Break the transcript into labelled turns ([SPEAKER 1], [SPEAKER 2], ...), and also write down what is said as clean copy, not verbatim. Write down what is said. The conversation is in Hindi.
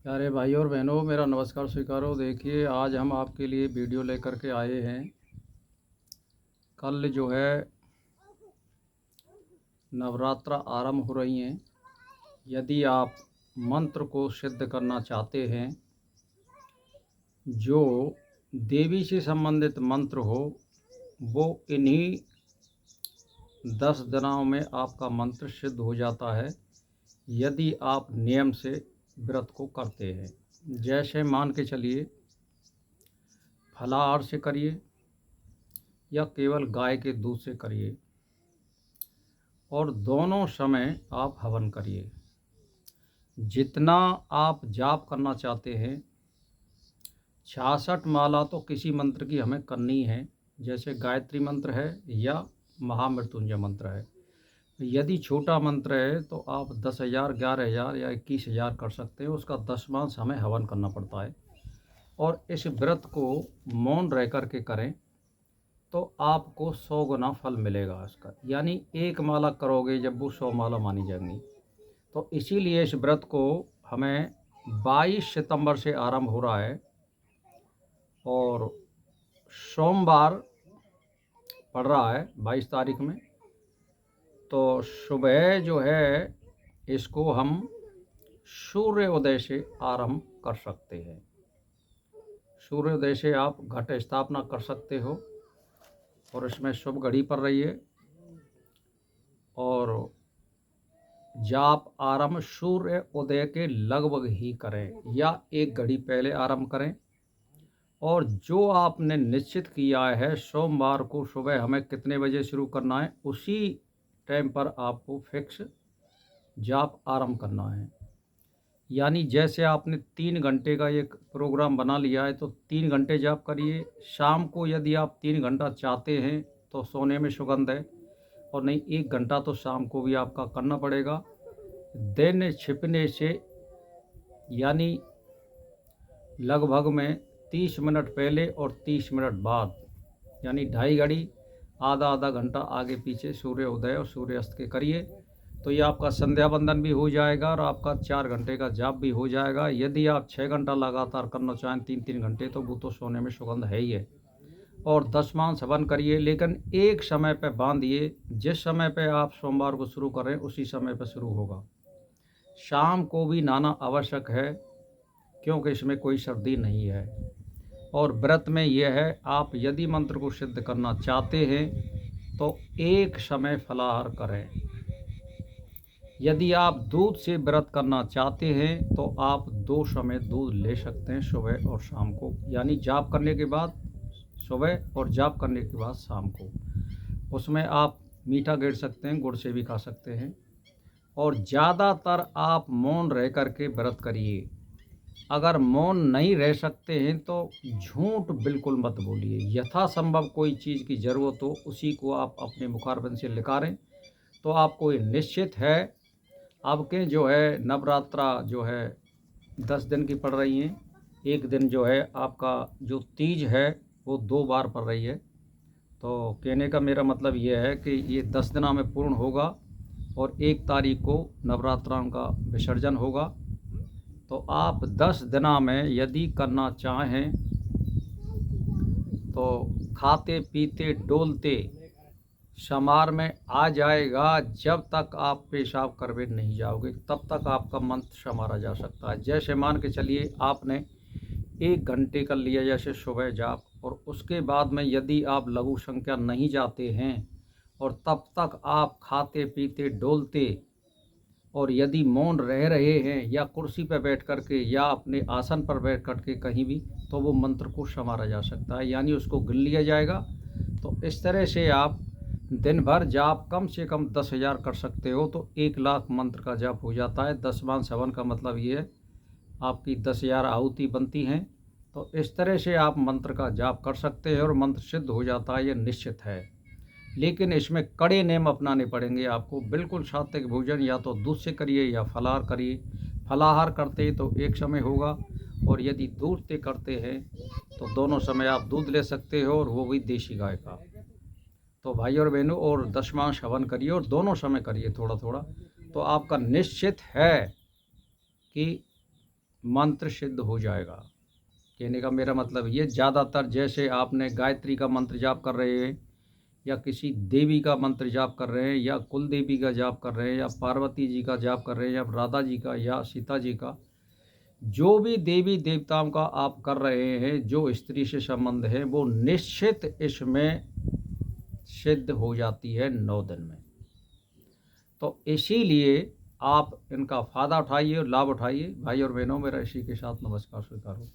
[SPEAKER 1] प्यारे भाई और बहनों, मेरा नमस्कार स्वीकारो। देखिए, आज हम आपके लिए वीडियो लेकर के आए हैं। कल जो है नवरात्र आरंभ हो रही हैं। यदि आप मंत्र को सिद्ध करना चाहते हैं, जो देवी से संबंधित मंत्र हो, वो इन्हीं 10 दिनों में आपका मंत्र सिद्ध हो जाता है, यदि आप नियम से व्रत को करते हैं। जैसे मान के चलिए, फलाहार से करिए या केवल गाय के दूध से करिए, और दोनों समय आप हवन करिए। जितना आप जाप करना चाहते हैं, 66 माला तो किसी मंत्र की हमें करनी है, जैसे गायत्री मंत्र है या महामृत्युंजय मंत्र है। यदि छोटा मंत्र है तो आप 10,000, 11,000 या 21,000 कर सकते हैं। उसका 10वांश हमें हवन करना पड़ता है, और इस व्रत को मौन रह कर के करें तो आपको 100 गुना फल मिलेगा इसका। यानी एक माला करोगे जब, वो 100 माला मानी जाएंगी। तो इसीलिए इस व्रत को हमें 22 सितंबर से आरंभ हो रहा है, और सोमवार पड़ रहा है 22 तारीख में। तो सुबह जो है इसको हम सूर्योदय से आरंभ कर सकते हैं। सूर्योदय से आप घट स्थापना कर सकते हो, और इसमें शुभ घड़ी पड़ रही है। और जाप आरंभ सूर्य उदय के लगभग ही करें, या एक घड़ी पहले आरंभ करें। और जो आपने निश्चित किया है सोमवार को सुबह हमें कितने बजे शुरू करना है, उसी टाइम पर आपको फिक्स जाप आरंभ करना है। यानी जैसे आपने 3 घंटे का एक प्रोग्राम बना लिया है, तो 3 घंटे जाप करिए। शाम को यदि आप 3 घंटा चाहते हैं तो सोने में सुगंध है, और नहीं 1 घंटा तो शाम को भी आपका करना पड़ेगा। दिन छिपने से यानी लगभग में 30 मिनट पहले और 30 मिनट बाद, यानी 2.5 घड़ी, आधा आधा घंटा आगे पीछे सूर्य उदय और सूर्यास्त के करिए। तो ये आपका संध्या वंदन भी हो जाएगा, और आपका 4 घंटे का जाप भी हो जाएगा। यदि आप 6 घंटा लगातार करना चाहें, 3-3 घंटे, तो वो तो सोने में सुगंध है ही है। और 10वां हवन करिए, लेकिन एक समय पे बांधिए। जिस समय पे आप सोमवार को शुरू करें उसी समय पे शुरू होगा। शाम को भी नहाना आवश्यक है, क्योंकि इसमें कोई सर्दी नहीं है। और व्रत में यह है, आप यदि मंत्र को सिद्ध करना चाहते हैं तो एक समय फलाहार करें। यदि आप दूध से व्रत करना चाहते हैं तो आप 2 समय दूध ले सकते हैं, सुबह और शाम को। यानी जाप करने के बाद सुबह, और जाप करने के बाद शाम को। उसमें आप मीठा गेर सकते हैं, गुड़ से भी खा सकते हैं। और ज़्यादातर आप मौन रह करके व्रत करिए। अगर मौन नहीं रह सकते हैं तो झूठ बिल्कुल मत बोलिए। यथासंभव कोई चीज़ की ज़रूरत हो, उसी को आप अपने मुखारबंद से निकालें, तो आपको ये निश्चित है। आपके जो है नवरात्रा जो है 10 दिन की पड़ रही हैं। एक दिन जो है आपका जो तीज है वो 2 बार पड़ रही है। तो कहने का मेरा मतलब ये है कि ये 10 दिनों में पूर्ण होगा, और 1 तारीख को नवरात्रों का विसर्जन होगा। तो आप 10 दिनों में यदि करना चाहें तो खाते पीते डोलते समार में आ जाएगा। जब तक आप पेशाब करवे नहीं जाओगे, तब तक आपका मंत्र समारा जा सकता है। जैसे मान के चलिए आपने 1 घंटे कर लिया जैसे सुबह जाप, और उसके बाद में यदि आप लघु संख्या नहीं जाते हैं, और तब तक आप खाते पीते डोलते, और यदि मौन रह रहे हैं या कुर्सी पर बैठ कर के या अपने आसन पर बैठ कर के कहीं भी, तो वो मंत्र को संवारा जा सकता है, यानी उसको गिन लिया जाएगा। तो इस तरह से आप दिन भर जाप कम से कम 10,000 कर सकते हो, तो 1,00,000 मंत्र का जाप हो जाता है। 10वां हवन का मतलब ये है, आपकी 10,000 आहुति बनती हैं। तो इस तरह से आप मंत्र का जाप कर सकते हैं, और मंत्र सिद्ध हो जाता है, ये निश्चित है। लेकिन इसमें कड़े नियम अपनाने पड़ेंगे आपको। बिल्कुल सात्विक भोजन या तो दूध से करिए या फलाहार करिए। फलाहार करते तो एक समय होगा, और यदि दूध से करते हैं तो दोनों समय आप दूध ले सकते हो, और वो भी देसी गाय का। तो भाई और बहनों, और 10वां हवन करिए, और दोनों समय करिए थोड़ा थोड़ा। तो आपका निश्चित है कि मंत्र सिद्ध हो जाएगा। कहने का मेरा मतलब ये, ज़्यादातर जैसे आपने गायत्री का मंत्र जाप कर रहे हैं या किसी देवी का मंत्र जाप कर रहे हैं या कुल देवी का जाप कर रहे हैं या पार्वती जी का जाप कर रहे हैं या राधा जी का या सीता जी का, जो भी देवी देवताओं का आप कर रहे हैं, जो स्त्री से संबंध है, वो निश्चित इसमें सिद्ध हो जाती है 9 दिन में। तो इसीलिए आप इनका फ़ायदा उठाइए और लाभ उठाइए। भाई और बहनों, मेरा इसी के साथ नमस्कार स्वीकार हो।